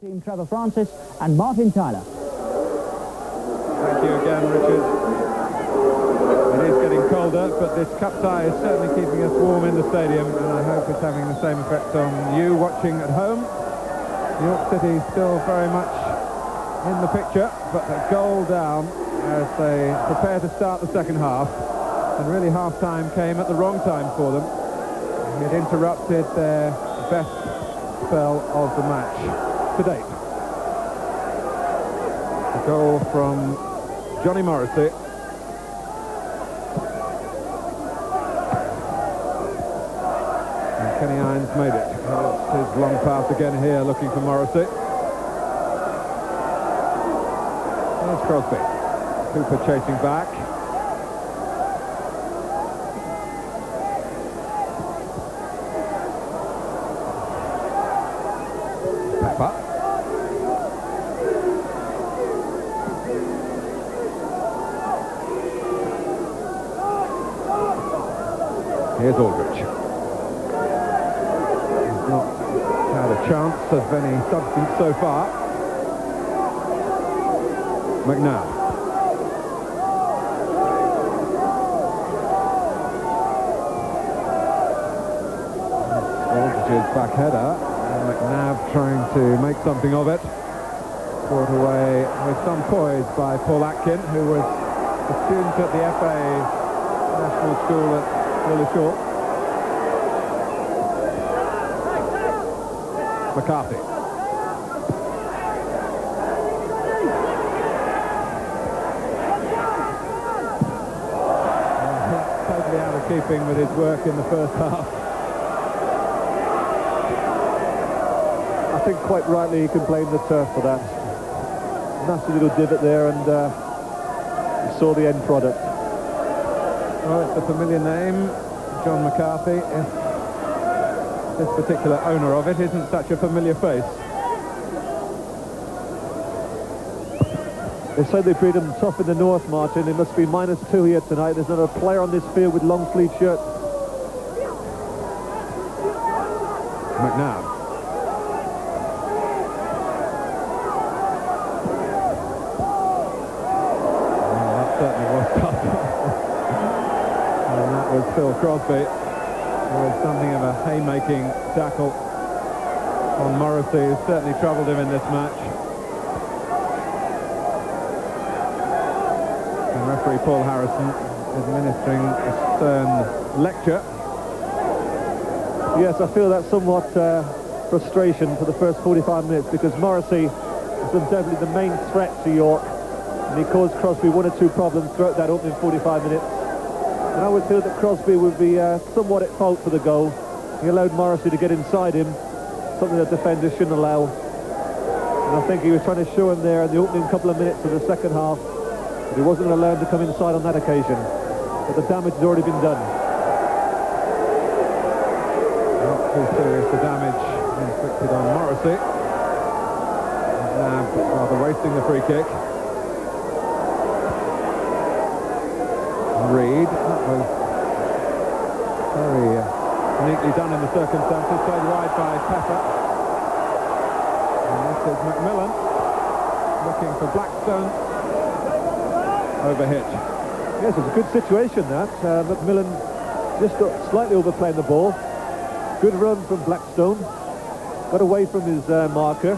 Team Trevor Francis and Martin Tyler. Thank you again, Richard. It is getting colder, but this cup tie is certainly keeping us warm in the stadium, and I hope it's having the same effect on you watching at home. York City still very much in the picture, but a goal down as they prepare to start the second half. And really half-time came at the wrong time for them. It interrupted their best spell of the match to date. A goal from Johnny Morrissey. And Kenny Hines made it. It's his long pass again here, looking for Morrissey. There's Crosby. Cooper chasing back. Pepper. Here's Aldrich. He's not had a chance of any substance so far. McNabb. Aldrich's back header. And McNabb trying to make something of it. Brought away with some poise by Paul Atkin, who was a student at the FA National School at Lillishall. McCarthy. Totally out of keeping with his work in the first half. I think quite rightly he can blame the turf for that. Nasty little divot there, and you saw the end product. Well, it's a familiar name, Jon McCarthy, if this particular owner of it isn't such a familiar face. They say they beat them tough in the north, Martin. It must be -2 here tonight. There's not a player on this field with long sleeve shirt. McNabb. Well, that certainly was tough. And that was Phil Crosby. There was something of a haymaking tackle on Morrissey, who certainly troubled him in this match. And referee Paul Harrison administering a stern lecture. Yes, I feel that somewhat frustration for the first 45 minutes, because Morrissey was definitely the main threat to York, and he caused Crosby 1 or 2 problems throughout that opening 45 minutes. And I would feel that Crosby would be somewhat at fault for the goal. He allowed Morrissey to get inside him, something that defenders shouldn't allow. And I think he was trying to show him there in the opening couple of minutes of the second half that he wasn't allowed to come inside on that occasion. But the damage has already been done. Not too serious the damage inflicted on Morrissey. Now rather wasting the free kick. Reed, that was very neatly done in the circumstances, played wide by Pepper. And this is Macmillan looking for Blackstone. Overhit. Yes, it's a good situation that. Macmillan just slightly overplaying the ball. Good run from Blackstone. Got away from his marker.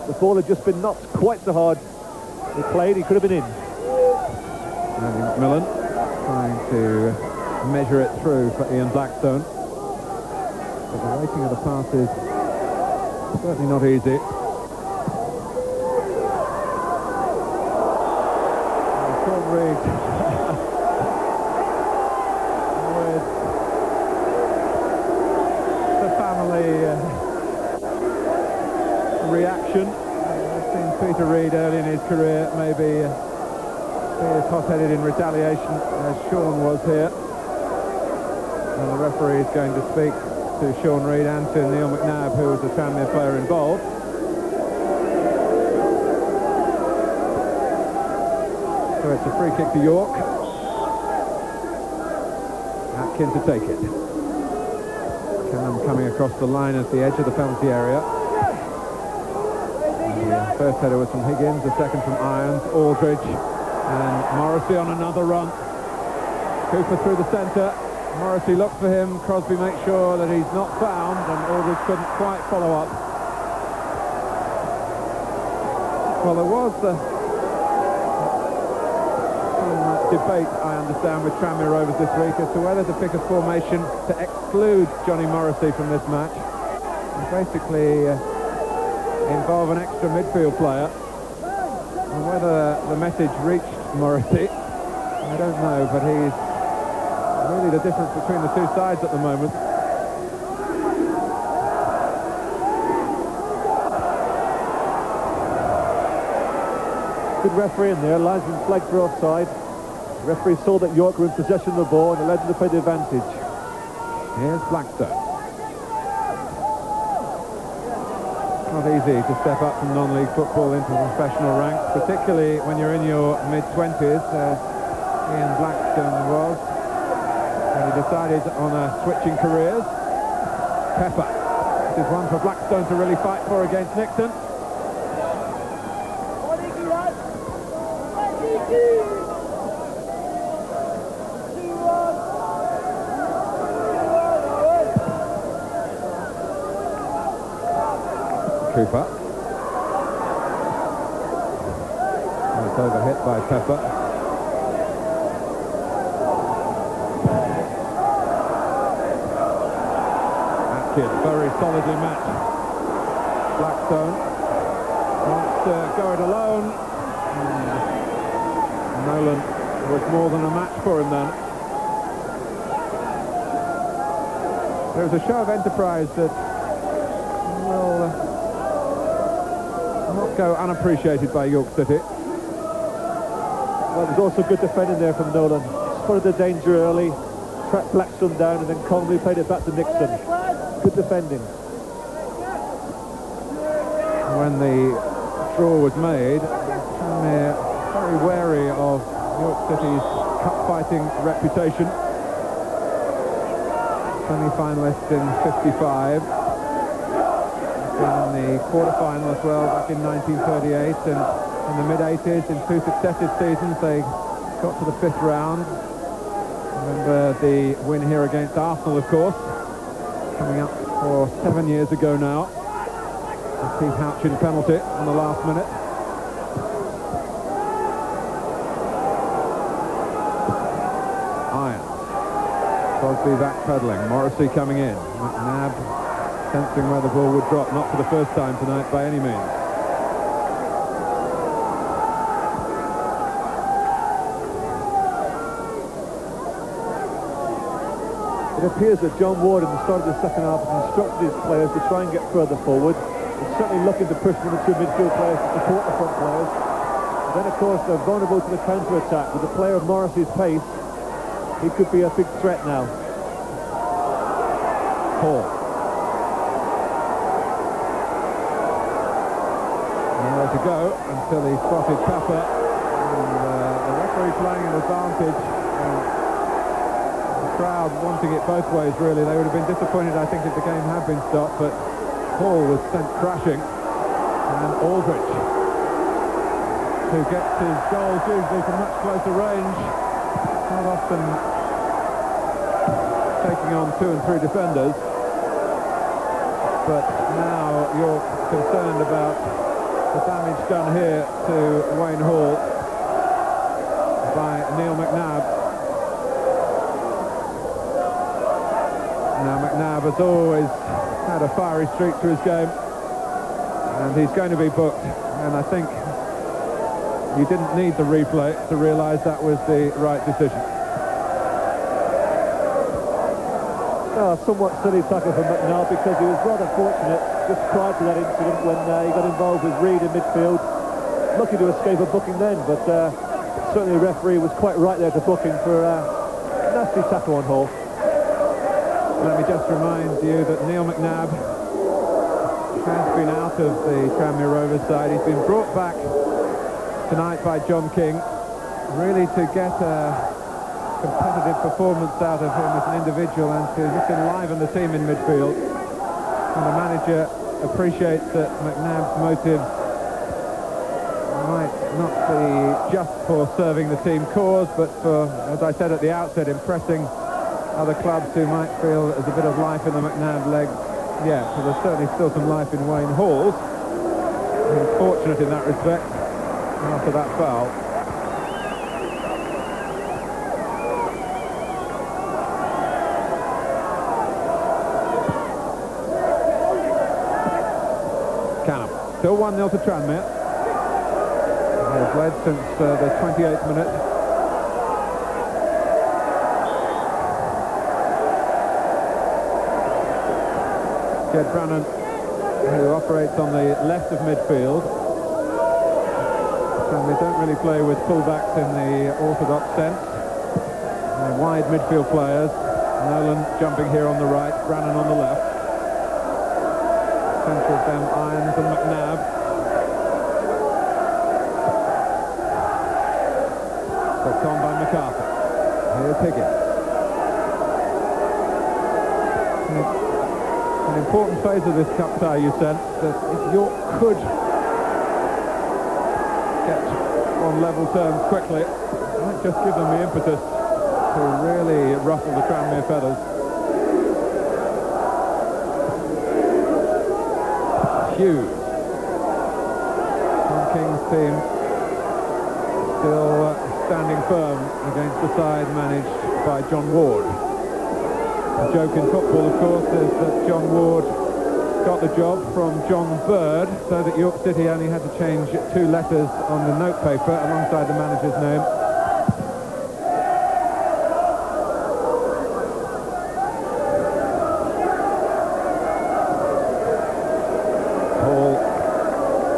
The ball had just been knocked quite so hard. He played, he could have been in. Andy Macmillan trying to measure it through for Ian Blackstone. But the rating of the pass is certainly not easy. Sean Reid with the family reaction. I've seen Peter Reid early in his career maybe be as hot-headed in retaliation as Sean was here. And the referee is going to speak to Sean Reid and to Neil McNabb, who was the Tranmere player involved. So it's a free kick to York. Atkin to take it. Canham coming across the line at the edge of the penalty area. First header was from Higgins, the second from Irons, Aldridge, and Morrissey on another run. Cooper through the centre. Morrissey looks for him. Crosby makes sure that he's not found, and Aldridge couldn't quite follow up. Well, there was some debate, I understand, with Tranmere Rovers this week as to whether to pick a formation to exclude Johnny Morrissey from this match. And basically involve an extra midfield player. And whether the message reached Morrissey, I don't know, but he's really the difference between the two sides at the moment. Good referee in there, linesman flagged for offside. The referee saw that York were in possession of the ball and allowed them to play the advantage. Here's Blackstone. Not easy to step up from non-league football into professional ranks, particularly when you're in your mid-20s, as Ian Blackstone was. And he decided on switching careers. Pepper. This is one for Blackstone to really fight for against Nixon. Cooper. It's overhit by Pepper. Atkins very solidly matched. Blackstone wants to go it alone. Nolan was more than a match for him then. There was a show of enterprise that will not go unappreciated by York City. Well, there's also good defending there from Nolan. Spotted the danger early, tracked Blackstone down, and then calmly played it back to Nixon. Good defending. When the draw was made, Tranmere very wary of York City's cup-fighting reputation. Semi-finalist in 55. In the quarter-final as well back in 1938, and in the mid-80s, in two successive seasons, they got to the 5th round. Remember the win here against Arsenal, of course, coming up for 7 years ago now. A Keith Houchin penalty in the last minute. Irons. Crosby backpedaling. Morrissey coming in. McNabb sensing where the ball would drop, not for the first time tonight by any means. It appears that John Ward at the start of the second half has instructed his players to try and get further forward. He's certainly looking to push one or two midfield players to support the front players. And then, of course, they're vulnerable to the counter-attack. With a player of Morrissey's pace, he could be a big threat now. Paul. Nowhere to go until he spotted Pepper. And the referee playing an advantage. Crowd wanting it both ways, really. They would have been disappointed, I think, if the game had been stopped, but Paul was sent crashing. And Aldridge, who gets his goals usually from much closer range, not often taking on 2 and 3 defenders, but now you're concerned about the damage done here to Wayne Hall by Neil McNabb. Now McNabb has always had a fiery streak to his game, and he's going to be booked, and I think you didn't need the replay to realise that was the right decision. Somewhat silly tackle from McNabb, because he was rather fortunate just prior to that incident when he got involved with Reid in midfield. Lucky to escape a booking then, but certainly the referee was quite right there to book him for a nasty tackle on Hall. Let me just remind you that Neil McNabb has been out of the Tranmere Rovers side. He's been brought back tonight by John King, really to get a competitive performance out of him as an individual and to just enliven the team in midfield. And the manager appreciates that McNabb's motives might not be just for serving the team cause, but for, as I said at the outset, impressing other clubs who might feel there's a bit of life in the McNabb legs. Yeah, so there's certainly still some life in Wayne Hall's. He's fortunate in that respect after that foul. Canham. Still 1-0 to Tranmere. Has led since the 28th minute. Jed Brannan, who operates on the left of midfield. And they don't really play with fullbacks in the orthodox sense. They're wide midfield players. Nolan jumping here on the right, Brannan on the left. Centre of them, Irons and McNabb. That's on by McCarthy. Here's Higgins. An important phase of this cup tie, you sense, that if York could get on level terms quickly, it might just give them the impetus to really ruffle the Tranmere feathers. Hughes. Tom King's team still standing firm against the side managed by John Ward. The joke in football, of course, is that John Ward got the job from John Bird, so that York City only had to change 2 letters on the notepaper alongside the manager's name. Hall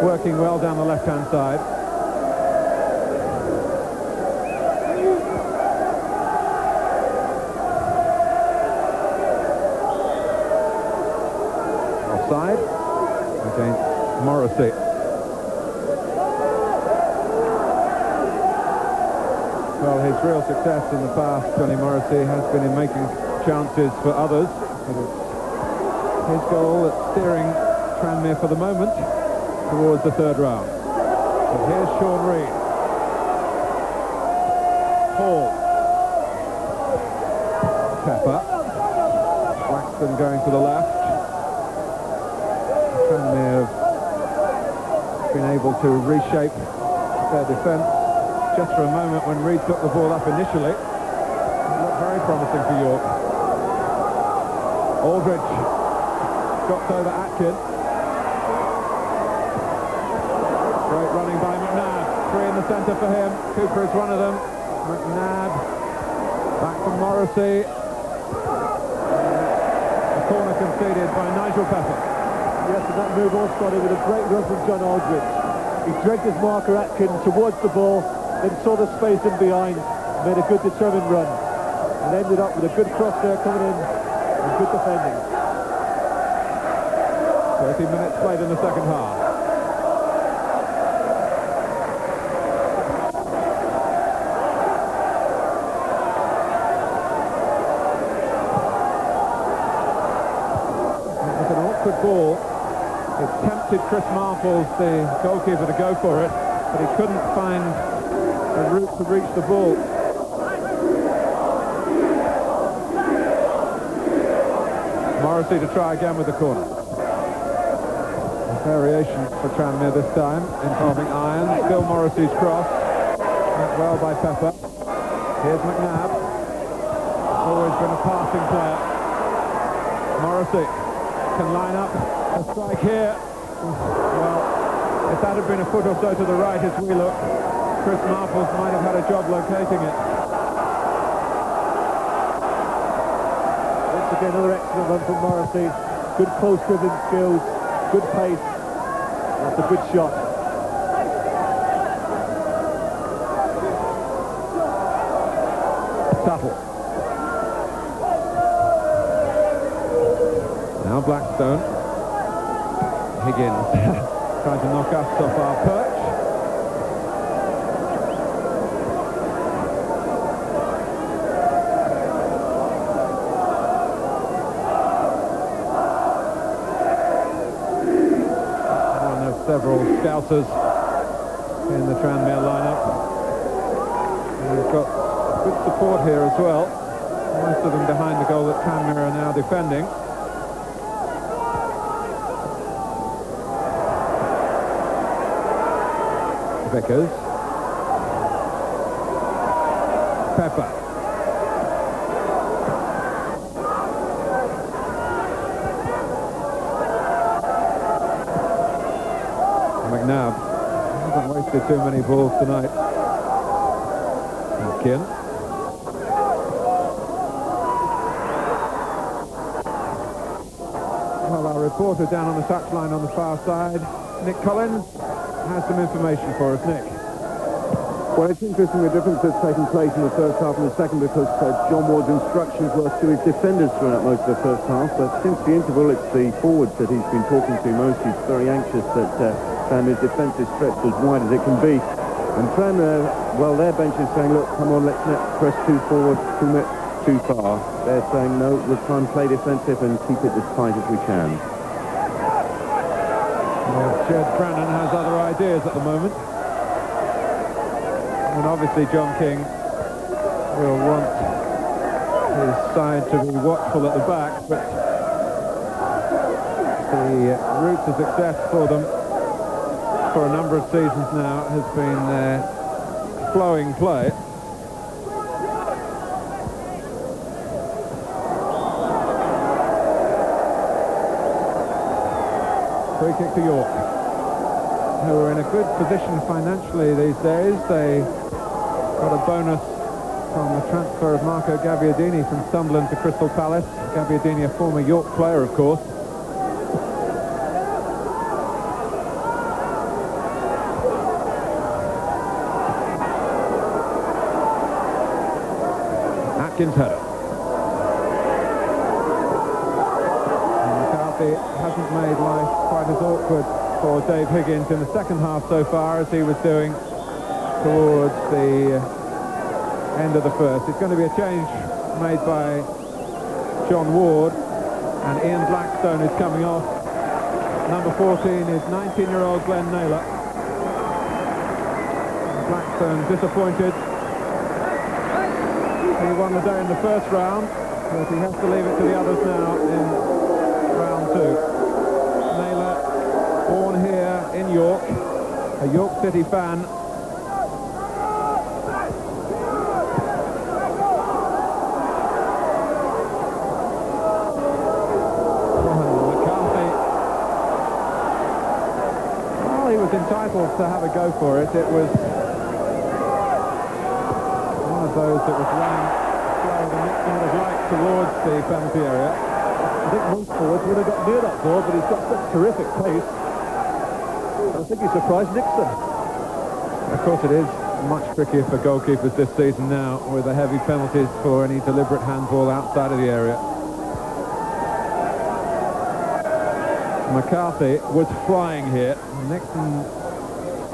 working well down the left-hand side. Offside against Morrissey. Well, his real success in the past, Johnny Morrissey, has been in making chances for others. But it's his goal that's steering Tranmere for the moment towards the third round. But here's Sean Reid. Hall. Pepper. Blackstone going to the left. Tranmere have been able to reshape their defence. Just for a moment, when Reid took the ball up initially, it looked very promising for York. Aldridge dropped over Atkin. Great running by McNabb. 3 in the centre for him. Cooper is one of them. McNabb. Back from Morrissey. A corner conceded by Nigel Pepper. Yes, and that move all started with a great run from John Aldridge. He dragged his marker Atkin towards the ball, then saw the space in behind, made a good determined run, and ended up with a good cross there coming in, and good defending. 30 minutes played in the second half. It was an awkward ball. It tempted Chris Marples, the goalkeeper, to go for it, but he couldn't find a route to reach the ball. Morrissey to try again with the corner. A variation for Tranmere this time, involving Irons. Still Morrissey's cross. Met well by Pepper. Here's McNabb. Always been a passing player. Morrissey can line up a strike here. Well, if that had been a foot or so to the right as we look, Chris Marples might have had a job locating it. Once again, another excellent run from Morrissey. Good close-driven skills, good pace. That's a good shot. Tuttle. Now Blackstone. Higgins trying to knock us off our perch. One of several scousers in the Tranmere lineup. And we've got good support here as well. Most of them behind the goal that Tranmere are now defending. Vickers. Pepper. McNabb hasn't wasted too many balls tonight. Kin. Well, our reporter down on the touchline on the far side, Nick Collins, has some information for us. Nick. Well, it's interesting the difference that's taken place in the first half and the second, because John Ward's instructions were to his defenders throughout most of the first half, but since the interval it's the forwards that he's been talking to most. He's very anxious that Tranmere's defence is stretched as wide as it can be. And Tranmere, well, their bench is saying, look, come on, let's not press too forward, too far. They're saying, no, we'll try and play defensive and keep it as tight as we can. Well, Jed Brannan has other ideas at the moment. And obviously John King will want his side to be watchful at the back, but the route to success for them for a number of seasons now has been their flowing play. Free kick to York, who are in a good position financially these days. They got a bonus from the transfer of Marco Gabbiadini from Sunderland to Crystal Palace. Gabbiadini, a former York player, of course. Atkins header. McCarthy hasn't made life quite as awkward for Dave Higgins in the second half so far as he was doing towards the end of the first. It's going to be a change made by John Ward, and Ian Blackstone is coming off. Number 14 is 19-year-old Glenn Naylor. Blackstone disappointed. He won the day in the first round, but he has to leave it to the others now in round two. Naylor, born here in York, a York City fan. Entitled to have a go for it. It was one of those that was running slower than Nixon would have liked towards the penalty area. I think most forwards would have got near that ball, but he's got such terrific pace. I think he surprised Nixon. Of course it is much trickier for goalkeepers this season now, with the heavy penalties for any deliberate handball outside of the area. McCarthy was flying here. Nixon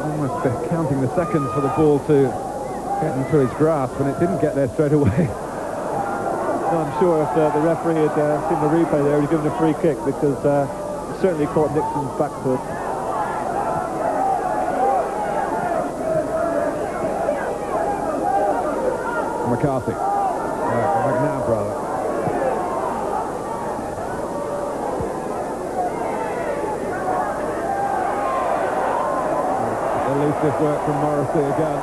almost counting the seconds for the ball to get into his grasp, and it didn't get there straight away. No, I'm sure if the referee had seen the replay there, he'd given a free kick, because it certainly caught Nixon's back foot. McCarthy. McNabb, rather. Elusive work from Morrissey again.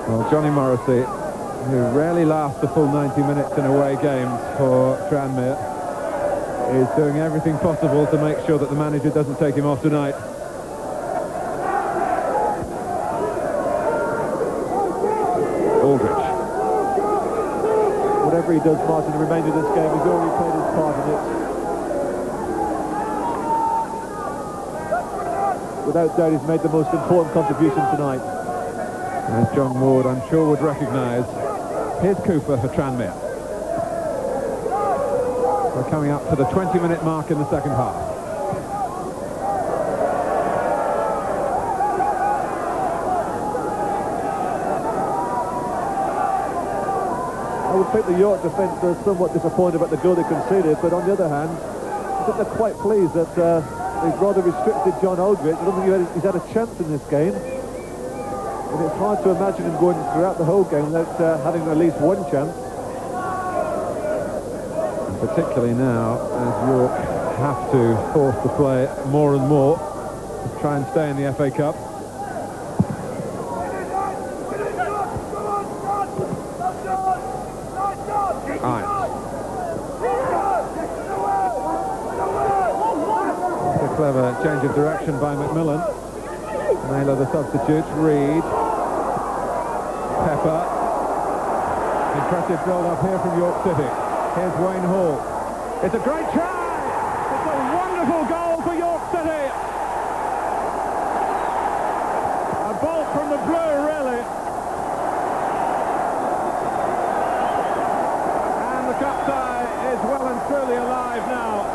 Well, Johnny Morrissey, who rarely lasts the full 90 minutes in away games for Tranmere, is doing everything possible to make sure that the manager doesn't take him off tonight. Aldrich. Whatever he does, Martin, the remainder of this game, he's already played his part in it. Without doubt, he's made the most important contribution tonight. As John Ward, I'm sure, would recognise. Here's Cooper for Tranmere. We're coming up to the 20-minute mark in the second half. I would think the York defence are somewhat disappointed about the goal they conceded, but on the other hand, I think they're quite pleased that they've rather restricted John Aldridge. I don't think he's had a chance in this game. And it's hard to imagine him going throughout the whole game without having at least one chance. Particularly now, as York have to force the play more and more to try and stay in the FA Cup. It's a clever change of direction by Macmillan. Naylor the substitute, Reed, Pepper. Impressive build-up here from York City. Here's Wayne Hall. It's a great try! It's a wonderful goal for York City! A bolt from the blue, really. And the cup tie is well and truly alive now.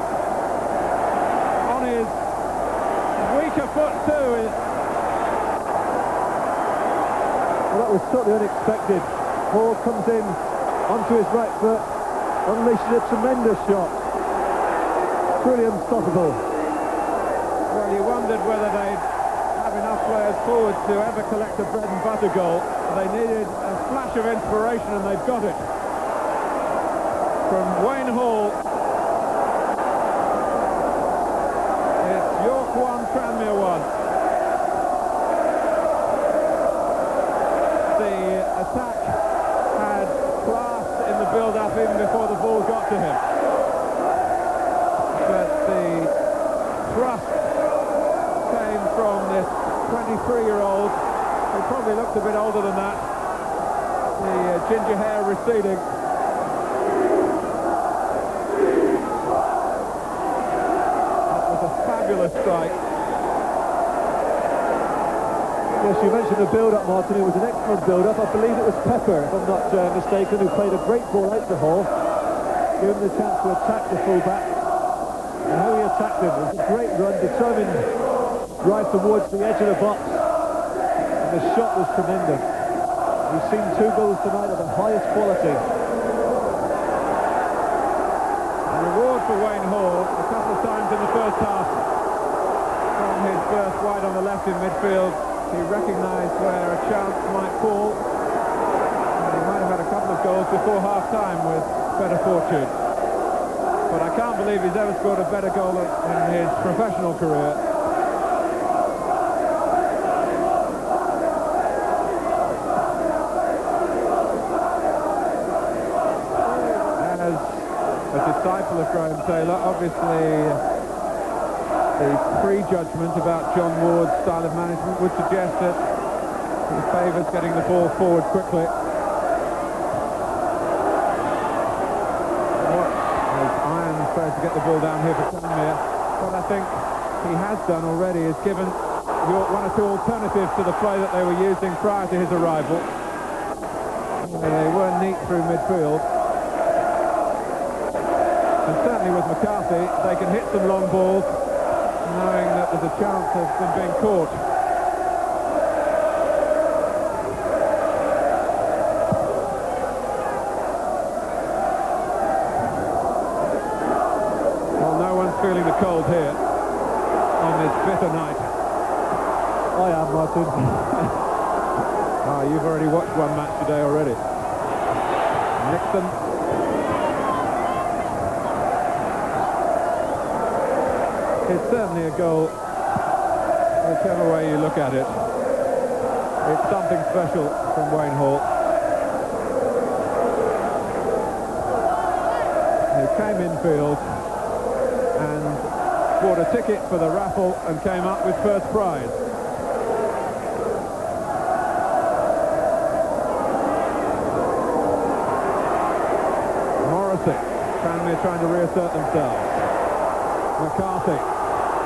On his weaker foot too. Well, that was totally unexpected. Hall comes in onto his right foot, unleashes a tremendous shot. Truly unstoppable. Well, you wondered whether they'd have enough players forward to ever collect a bread and butter goal. They needed a flash of inspiration and they've got it. From Wayne Hall. It's York 1, Tranmere 1. The attack had class in the build-up even before the ball got to him. But the thrust came from this 23-year-old, who probably looked a bit older than that. The ginger hair receding. That was a fabulous strike. Yes, you mentioned the build-up, Martin. It was an excellent build-up. I believe it was Pepper, if I'm not mistaken, who played a great ball out to Hall. Gave him the chance to attack the full-back. And how he attacked him. It was a great run, determined drive towards the edge of the box. And the shot was tremendous. We've seen 2 goals tonight of the highest quality. A reward for Wayne Hall a couple of times in the first half. From his burst wide on the left in midfield. He recognised where a chance might fall, and he might have had a couple of goals before half-time with better fortune. But I can't believe he's ever scored a better goal in his professional career. As a disciple of Graham Taylor, obviously the prejudgment about John Ward's style of management would suggest that he favours getting the ball forward quickly. As Irons tries to get the ball down here for Tranmere, what I think he has done already is given York 1 or 2 alternatives to the play that they were using prior to his arrival. They were neat through midfield. And certainly with McCarthy, they can hit some long balls, knowing that there's a chance of them being caught. Well, no one's feeling the cold here on this bitter night. I am, Martin. You've already watched one match today already. Nixon. It's certainly a goal, whichever way you look at it. It's something special from Wayne Hall. He came infield and bought a ticket for the raffle and came up with first prize. Morrissey, Tranmere trying to reassert themselves. McCarthy.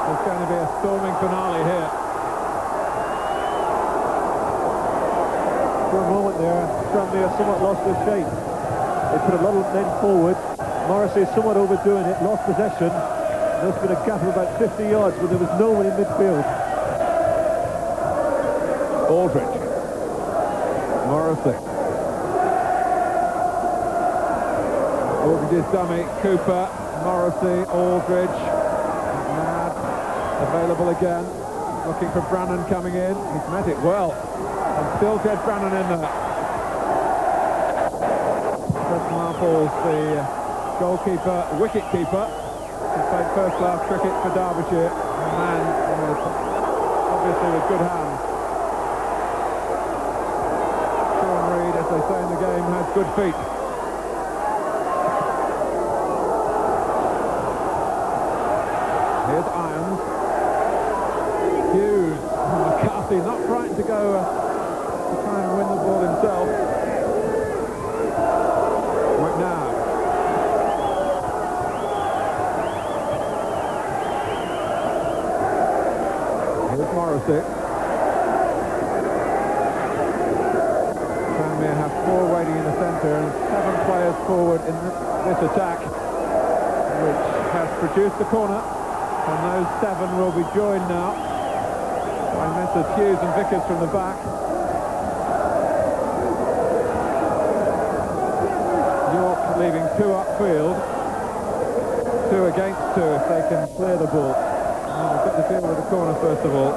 There's going to be a storming finale here. For a moment there, Tranmere somewhat lost their shape. They put a lot of men forward. Morrissey somewhat overdoing it, lost possession. There's been a gap of about 50 yards when there was no one in midfield. Aldridge. Morrissey. Aldridge's dummy, Cooper, Morrissey, Aldridge, McNabb, available again, looking for Brannan coming in. He's met it well, and still Jed Brannan in there. Chris Marples, the goalkeeper, wicket-keeper, who played first-class cricket for Derbyshire, a man obviously with good hands. Sean Reid, as they say in the game, has good feet. Here's Irons. Hughes. McCarthy not frightened to go to try and win the ball himself. McNabb. Here's Morrissey. Tranmere have 4 waiting in the centre and 7 players forward in this attack, which has produced the corner. And those 7 will be joined now by Messrs Hughes and Vickers from the back. York leaving 2 upfield, 2 against 2 if they can clear the ball. They've got to deal with the corner first of all.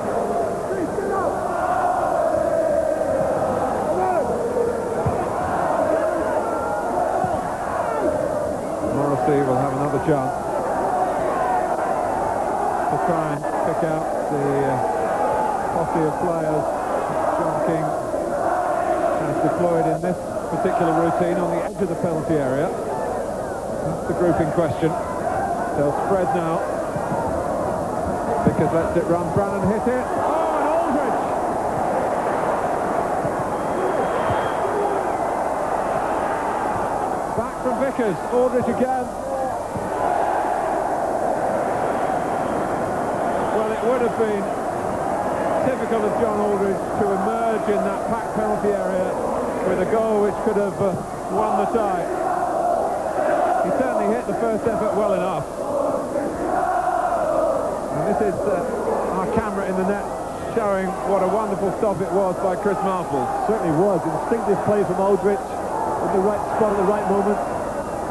Morrissey will have another chance to try and pick out the posse of players John King has deployed in this particular routine on the edge of the penalty area. That's the group in question. They'll spread now. Vickers lets it run. Brannan hit it. Oh, and Aldridge! Back from Vickers. Aldridge again. It would have been typical of John Aldridge to emerge in that packed penalty area with a goal which could have won the tie. He certainly hit the first effort well enough. And this is our camera in the net showing what a wonderful stop it was by Chris Marples. Certainly was. Instinctive play from Aldridge in the right spot at the right moment.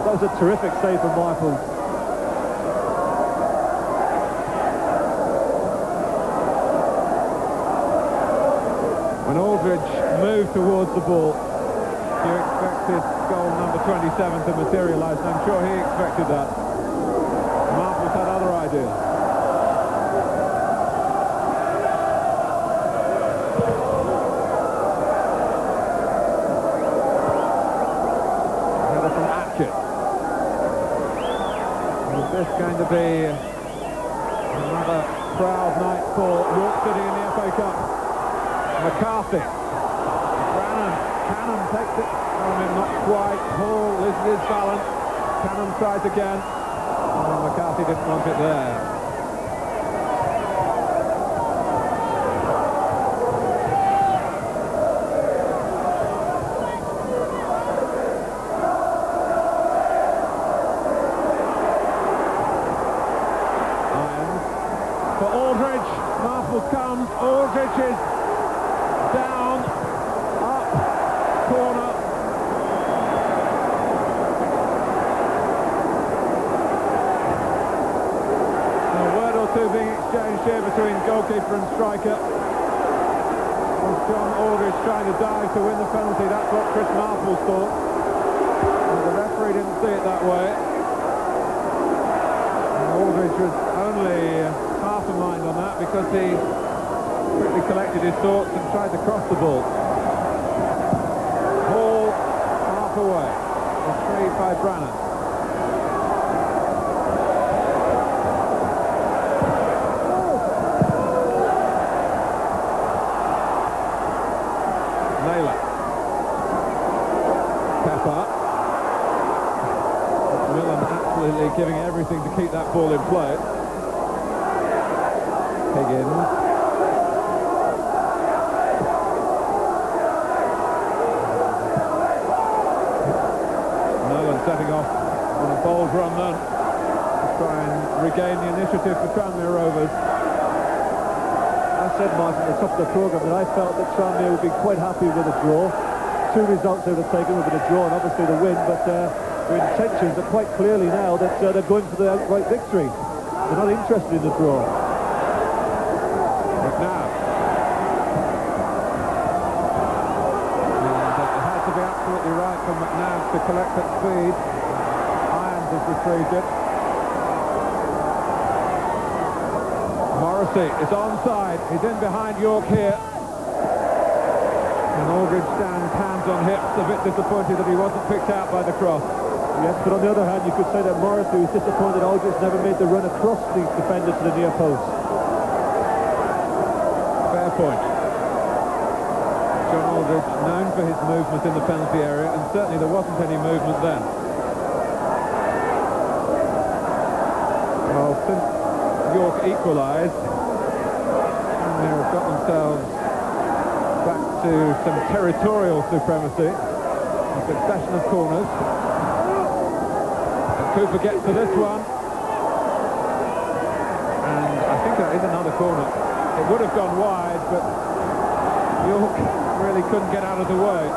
That was a terrific save from Marples. When Aldridge moved towards the ball, you expected goal number 27 to materialise, and I'm sure he expected that. Marples had other ideas. Header from Atchett. Is this going to be another proud night for York City in the FA Cup? McCarthy. Brannan. Canham takes it from him, not quite. Hall loses his balance. Canham tries again. Oh, McCarthy didn't want it there. Irons for Aldridge. Marples comes. Aldridge is down, up, corner. A word or two being exchanged here between goalkeeper and striker. Was John Aldridge trying to dive to win the penalty? That's what Chris Marples thought. And the referee didn't see it that way. And Aldridge was only half a mind on that because he quickly collected his thoughts and tried to cross the ball. Hall half away. Retrieved by Brannan. Naylor. Pepper. Millen absolutely giving everything to keep that ball in play. Higgins. Setting off on a bold run then to try and regain the initiative for Tranmere Rovers. I said, Martin, at the top of the programme that I felt that Tranmere would be quite happy with a draw. 2 results they would have taken would have been a draw and obviously the win, but their intentions are quite clearly now that they're going for the outright victory. They're not interested in the draw. McNabb. And it had to be absolutely right for McNabb to collect at speed. Irons has retrieved it. Morrissey is onside. He's in behind York here. And Aldridge stands hands on hips, a bit disappointed that he wasn't picked out by the cross. Yes, but on the other hand, you could say that Morrissey was disappointed Aldridge never made the run across the defender to the near post. Fair point. John Aldridge, known for his movement in the penalty area, and certainly there wasn't any movement then. Well, since York equalised, and they have got themselves back to some territorial supremacy, a succession of corners. And Cooper gets to this one, and I think that is another corner. It would have gone wide, but York really couldn't get out of the way.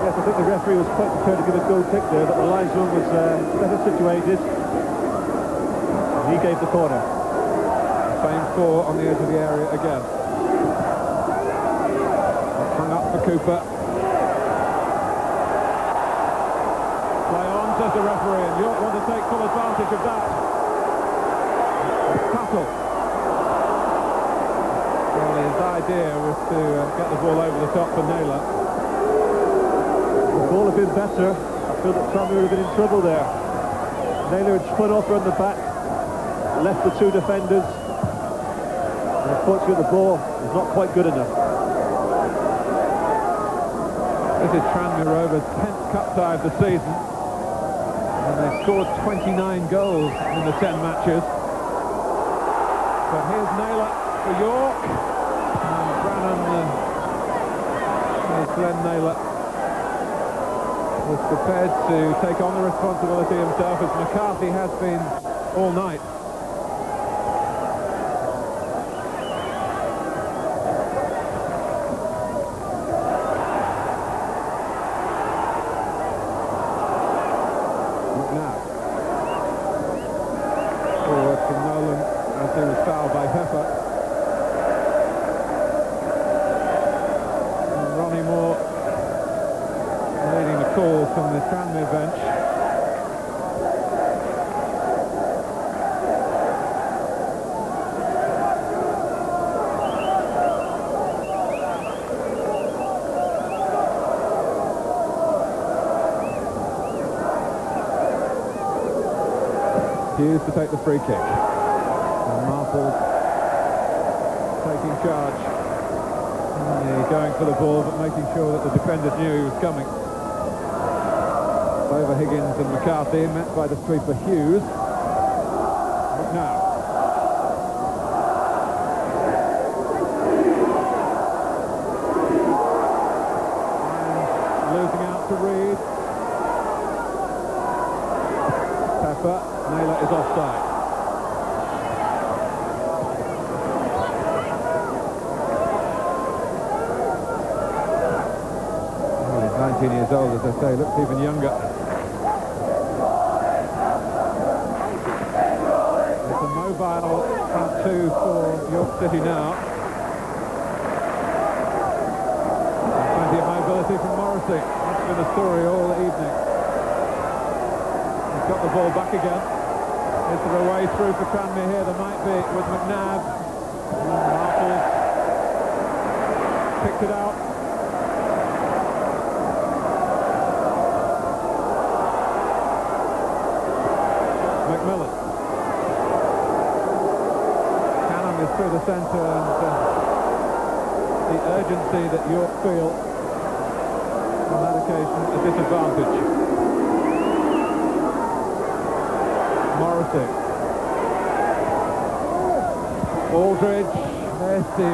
Yes, I think the referee was quite prepared to give a goal kick there, but the linesman was better situated. And he gave the corner. Same four on the edge of the area again. Hung up for Cooper. Play on, says the referee, and York want to take full advantage of that. Tuttle. Well, his idea was to get the ball over the top for Naylor. The ball had been better. I feel that Tranmere would have been in trouble there. Naylor had spun off around the back, left the two defenders. And unfortunately, the ball is not quite good enough. This is Tranmere Rovers' 10th cup tie of the season. And they've scored 29 goals in the 10 matches. But here's Naylor for York. And Brannan, Glenn Naylor, was prepared to take on the responsibility himself, as McCarthy has been all night. From the Tranmere bench. Hughes to take the free kick. And Marples taking charge. And going for the ball, but making sure that the defenders knew he was coming. Over Higgins and McCarthy, met by the sweeper Hughes. McNabb. And losing out to Reed. Pepper. Naylor is offside. Oh, he's 19 years old, as I say, looks even younger. Mobile front two for York City now. And plenty of mobility from Morrissey. That's been a story all evening. He's got the ball back again. Is there a way through for Tranmere here? There might be with McNabb. Marples picked it out. McMillan. Through the centre, and the urgency that York feel on that occasion, a disadvantage. Morrissey. Aldridge. There's the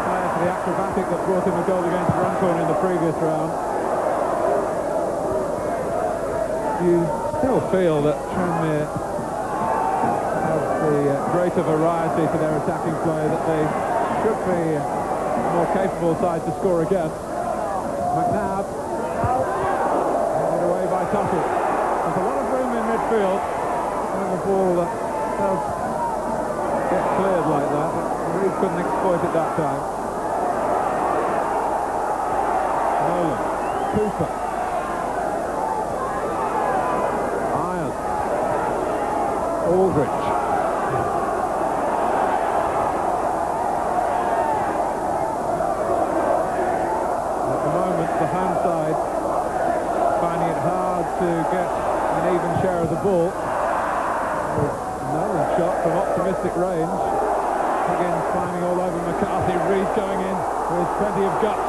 player for the acrobatic that brought him a goal against Runcorn in the previous round. You still feel that Tranmere the greater variety to their attacking play, that they should be a more capable side to score again. McNabb, headed away by Tuttle. There's a lot of room in midfield when the ball does get cleared like that. Reed couldn't exploit it that time. Nolan, Cooper, Irons, Aldrich. At the moment, the home side finding it hard to get an even share of the ball. Nolan shot from optimistic range. Higgins climbing all over McCarthy. Reed going in with plenty of guts.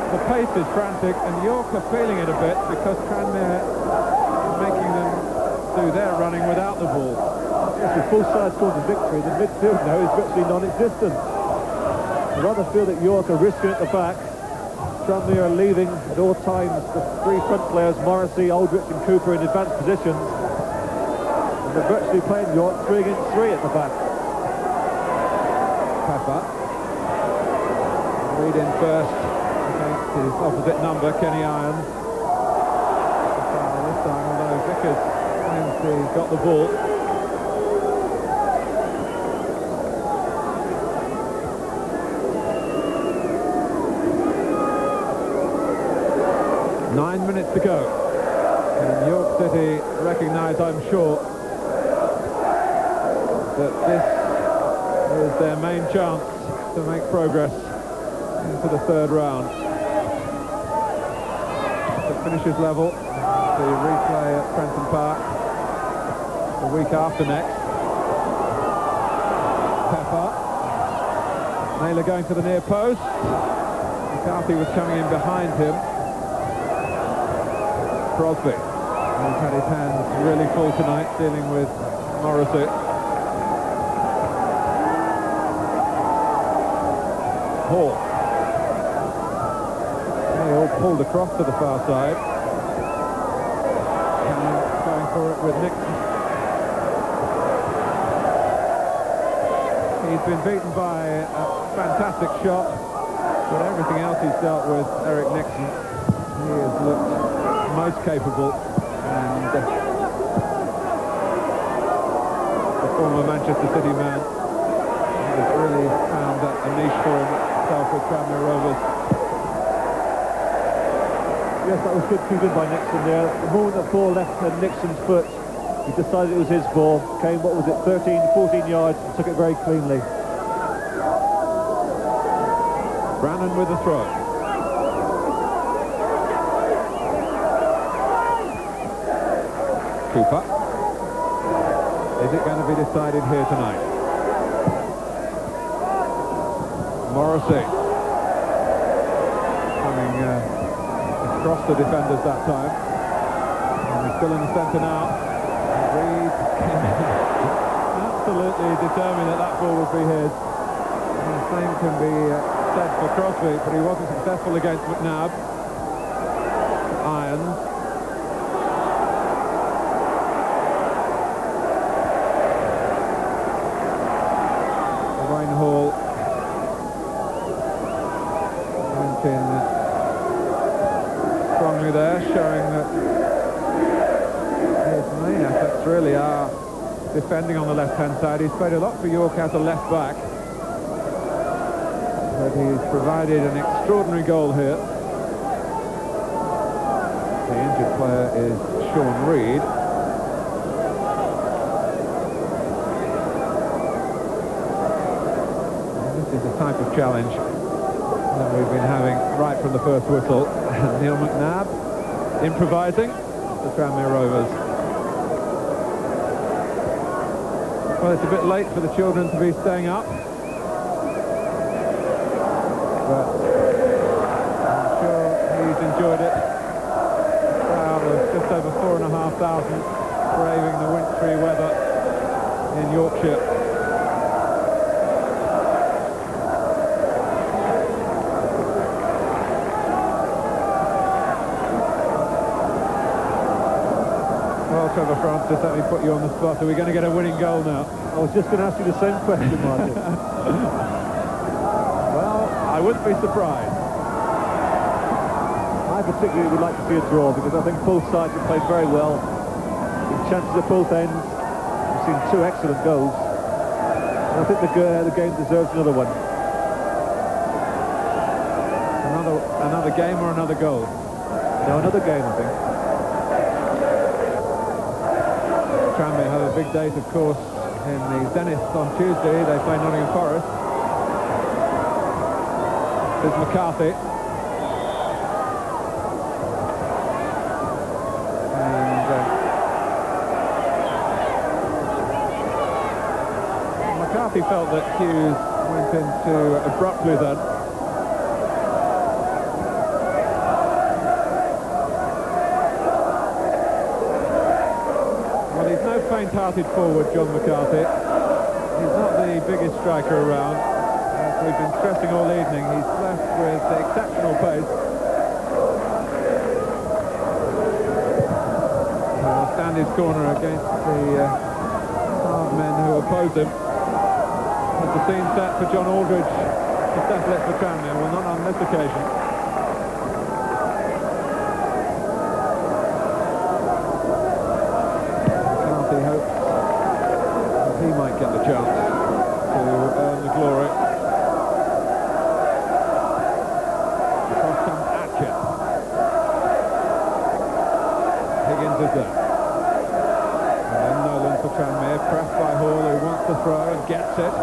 The pace is frantic, and York are feeling it a bit because Tranmere are making them do their running without the ball. Yes, with full side scored the victory, the midfield now is virtually non-existent. I rather feel that York are risking at the back. Tranmere are leaving at all times the three front players, Morrissey, Aldrich and Cooper, in advanced positions. And they're virtually playing York 3 against 3 at the back. Pepper. Reed in first against his opposite number, Kenny Irons. This time, although Vickers claims he's got the ball. Nine minutes to go. And York City recognise, I'm sure, that this is their main chance to make progress into the third round. The finishes level, the replay at Crescent Park the week after next. Pepper. Naylor going to the near post. McCarthy was coming in behind him. Crosby, who's had his hands really full tonight dealing with Morrissey. Hall. They all pulled across to the far side. Canham going for it with Nixon. He's been beaten by a fantastic shot, but everything else he's dealt with, Eric Nixon, he has looked most capable, and the former Manchester City man has really found a niche for himself with Tranmere Rovers. Yes, that was good keeping by Nixon there. The moment that ball left Nixon's foot, he decided it was his ball. Came, what was it, 13, 14 yards, and took it very cleanly. Brannan with the throw. Cooper. Is it going to be decided here tonight? Morrissey coming across the defenders that time. And he's still in the centre now. Reed absolutely determined that that ball would be his. And the same can be said for Crosby, but he wasn't successful against McNabb. Irons. Hall went in strongly there, showing that his main efforts really are defending on the left-hand side. He's played a lot for York as a left-back, but he's provided an extraordinary goal here. The injured player is Sean Reed. Type of challenge that we've been having right from the first whistle. Neil McNabb improvising the Tranmere Rovers. Well, it's a bit late for the children to be staying up, but I'm sure he's enjoyed it. A crowd of just over 4,500 braving the wintry weather in Yorkshire. Trevor Francis, let me put you on the spot. Are we going to get a winning goal now? I was just going to ask you the same question, Martin. Well, I wouldn't be surprised. I particularly would like to see a draw because I think both sides have played very well. With chances at both ends. We've seen two excellent goals. And I think the game deserves another one. Another game or another goal? No, another game, I think. Tranmere have a big date, of course, in the Zenith on Tuesday. They play Nottingham Forest. There's McCarthy. And McCarthy felt that Hughes went in too abruptly then. Faint-hearted forward, John McCarthy. He's not the biggest striker around. As we've been stressing all evening, he's left with exceptional pace. He'll stand his corner against the hard men who oppose him. As the scene set for John Aldridge to settle it for Tranmere. Well, not on this occasion. Get the chance to earn the glory. Across comes Atkin. Higgins is there. And then Nolan for Tranmere, pressed by Hall, who wants to throw and gets it.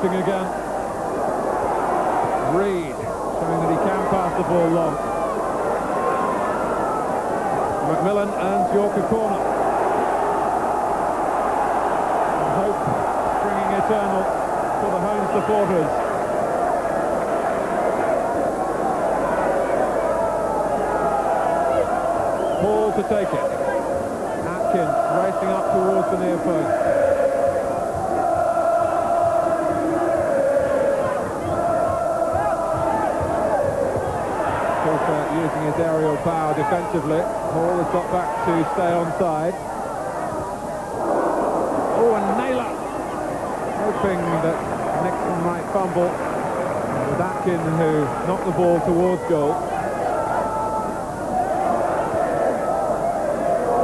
Again. Reed showing that he can pass the ball long. McMillan earns York a corner. And hope springing eternal for the home supporters. Hall to take it. Atkins racing up towards the near post. Using his aerial power defensively. Hall has got back to stay onside. Oh, and Naylor! Hoping that Nixon might fumble. With Atkin, who knocked the ball towards goal.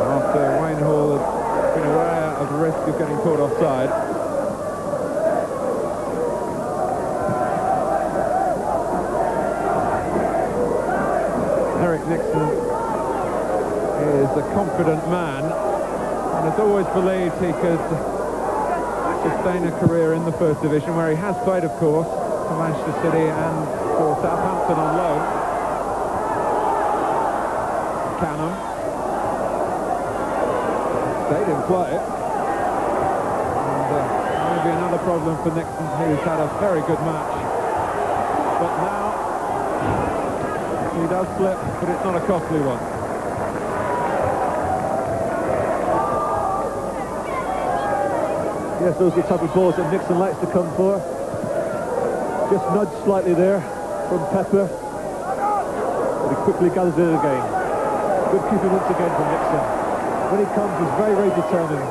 After Wayne Hall has been aware of the risk of getting caught offside. Eric Nixon is a confident man and has always believed he could sustain a career in the First Division, where he has played, of course, for Manchester City and for Southampton on loan. Canham stayed in play. And maybe another problem for Nixon, who's had a very good match. But now he does slip, but it's not a costly one. Yes, those are the type of balls that Nixon likes to come for. Just nudged slightly there from Pepper. But he quickly gathers it again. Good keeping once again from Nixon. When he comes, he's very, very determined.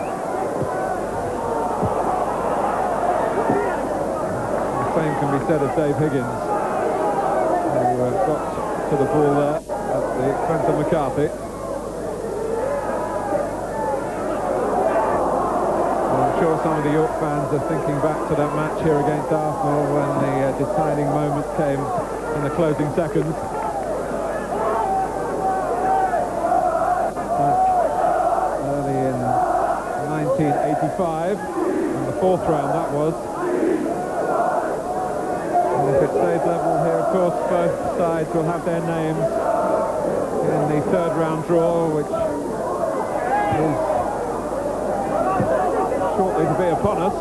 The same can be said of Dave Higgins, who got to the ball there at the expense of McCarthy. Well, I'm sure some of the York fans are thinking back to that match here against Arsenal when the deciding moments came in the closing seconds. Back early in 1985, in the fourth round that was. If it stays level here, of course, both sides will have their names in the third round draw, which is shortly to be upon us.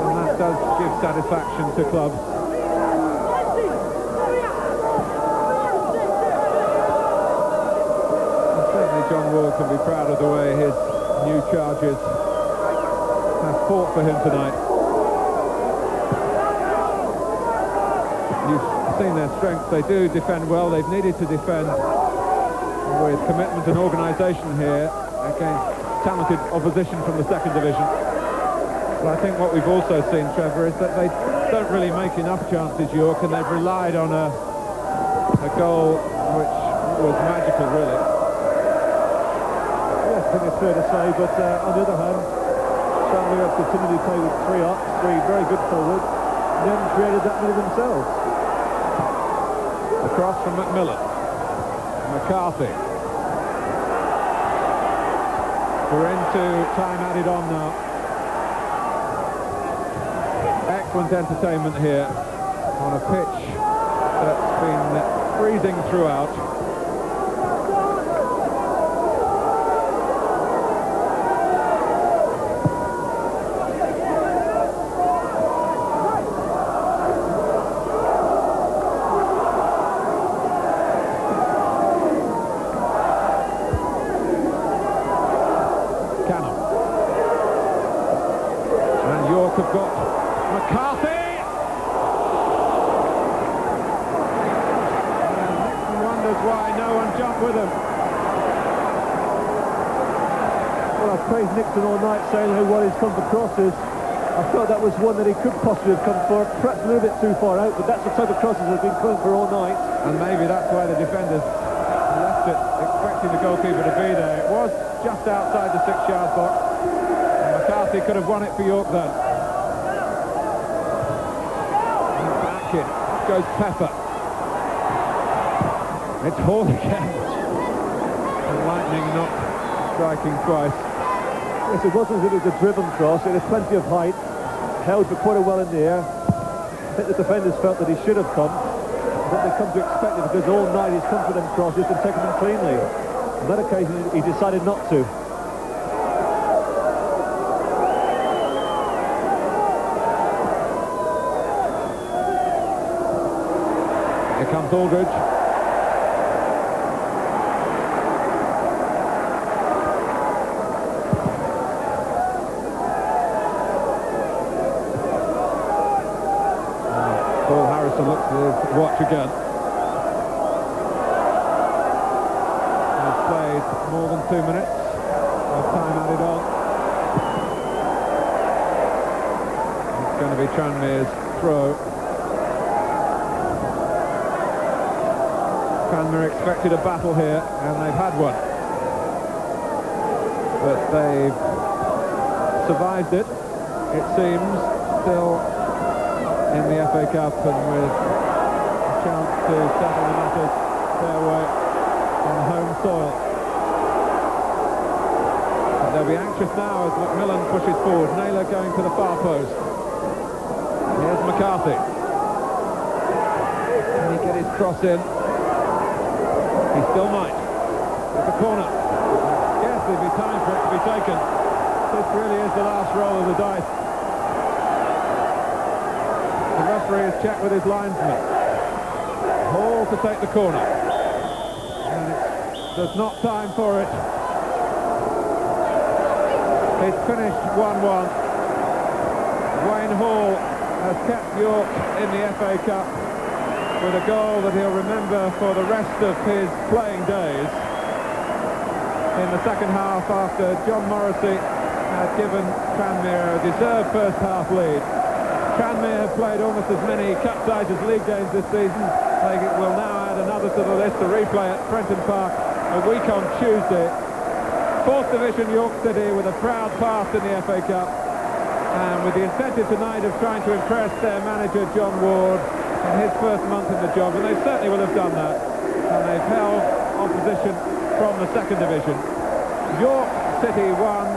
And that does give satisfaction to clubs. And certainly John Wall can be proud of the way his new charges have fought for him tonight. You've seen their strength. They do defend well. They've needed to defend with commitment and organisation here against talented opposition from the second division. But I think what we've also seen, Trevor, is that they don't really make enough chances, York, and they've relied on a goal which was magical, really. Yes, I think it's fair to say, but on the other hand, Tranmere have continued to play with three very good forwards, and they haven't created that many themselves. Across from McMillan. McCarthy. We're into time added on now. Excellent entertainment here on a pitch that's been freezing throughout. Canham. And York have got McCarthy! And Nixon wonders why no one jumped with him. Well, I've praised Nixon all night, saying how well he's come for crosses. I thought that was one that he could possibly have come for, perhaps a little bit too far out, but that's the type of crosses he's been coming for all night. And maybe that's why the defenders left it, expecting the goalkeeper to be there. It was just outside the 6-yard box. And McCarthy could have won it for York then. And back in goes Pepper. It's Hall again. And Lightning not striking twice. Yes, it wasn't as if it was a driven cross. It had plenty of height, held for quite a while in the air. I think the defenders felt that he should have come, that they come to expect it, because all night he's come for them crosses and taken them cleanly. On that occasion, he decided not to. Here comes Aldridge. Paul Harrison looks at his watch again. He's played more than 2 minutes. Time added on. It's going to be Tranmere's throw. Tranmere expected a battle here, and they've had one. But they've survived it, it seems, still in the FA Cup, and with a chance to settle the matters their way on home soil. But they'll be anxious now as McMillan pushes forward. Naylor going to the far post. Here's McCarthy. Can he get his cross in? He still might. It's a corner. Scarcely be time for it to be taken. This really is the last roll of the dice. The referee has checked with his linesman. Hall to take the corner. And there's not time for it. It's finished 1-1. Wayne Hall has kept York in the FA Cup with a goal that he'll remember for the rest of his playing days. In the second half, after John Morrissey had given Tranmere a deserved first half lead. Tranmere have played almost as many cup-sized league games this season. They will now add another to the list, a replay at Prenton Park a week on Tuesday. 4th Division York City with a proud past in the FA Cup, and with the incentive tonight of trying to impress their manager John Ward in his first month in the job, and they certainly will have done that, and they've held opposition from the second division. York City won,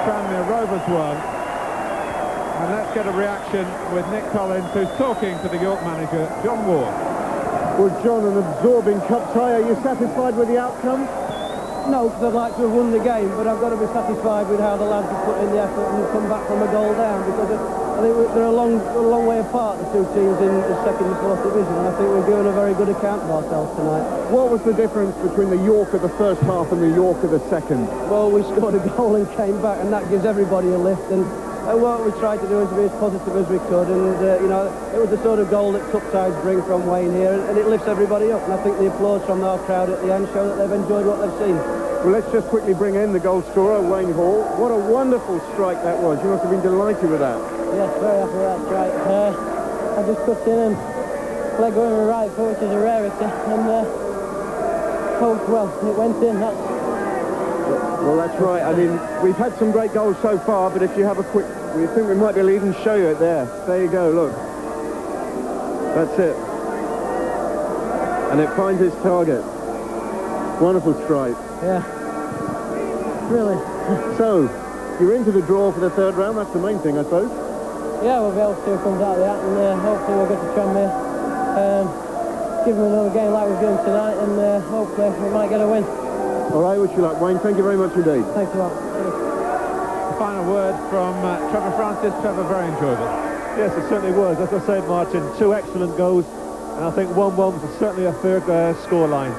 Tranmere Rovers won, and let's get a reaction with Nick Collins, who's talking to the York manager John Ward. Well, John, an absorbing cup tie. Are you satisfied with the outcome? No, because I'd like to have won the game, but I've got to be satisfied with how the lads have put in the effort and have come back from a goal down, because I think they're a long way apart, the two teams in the second and fourth division, and I think we're giving a very good account of ourselves tonight. What was the difference between the York of the first half and the York of the second? Well, we scored a goal and came back, and that gives everybody a lift, and what we tried to do is be as positive as we could, and you know, it was the sort of goal that cup sides bring from Wayne here, and it lifts everybody up, and I think the applause from our crowd at the end show that they've enjoyed what they've seen. Well, let's just quickly bring in the goal scorer, Wayne Hall. What a wonderful strike that was. You must have been delighted with that. Yes, very happy with that strike. I just cut in and leg going with the right foot, which is a rarity, and hoped, well, it went in. Well, that's right. I mean, we've had some great goals so far, but if you have a quick... We think we might be able to even show you it there. There you go, look. That's it. And it finds its target. Wonderful strike. Yeah. Really. So, you're into the draw for the third round. That's the main thing, I suppose. Yeah, we'll be able to see who comes out of that, and hopefully we'll get to Tranmere. Give them another game like we've done tonight, and hopefully we might get a win. All right, wish you luck, Wayne. Thank you very much indeed. Thanks a lot. Final word from Trevor Francis. Trevor, very enjoyable. Yes, it certainly was. As I said, Martin, two excellent goals, and I think 1-1 was certainly a fair scoreline.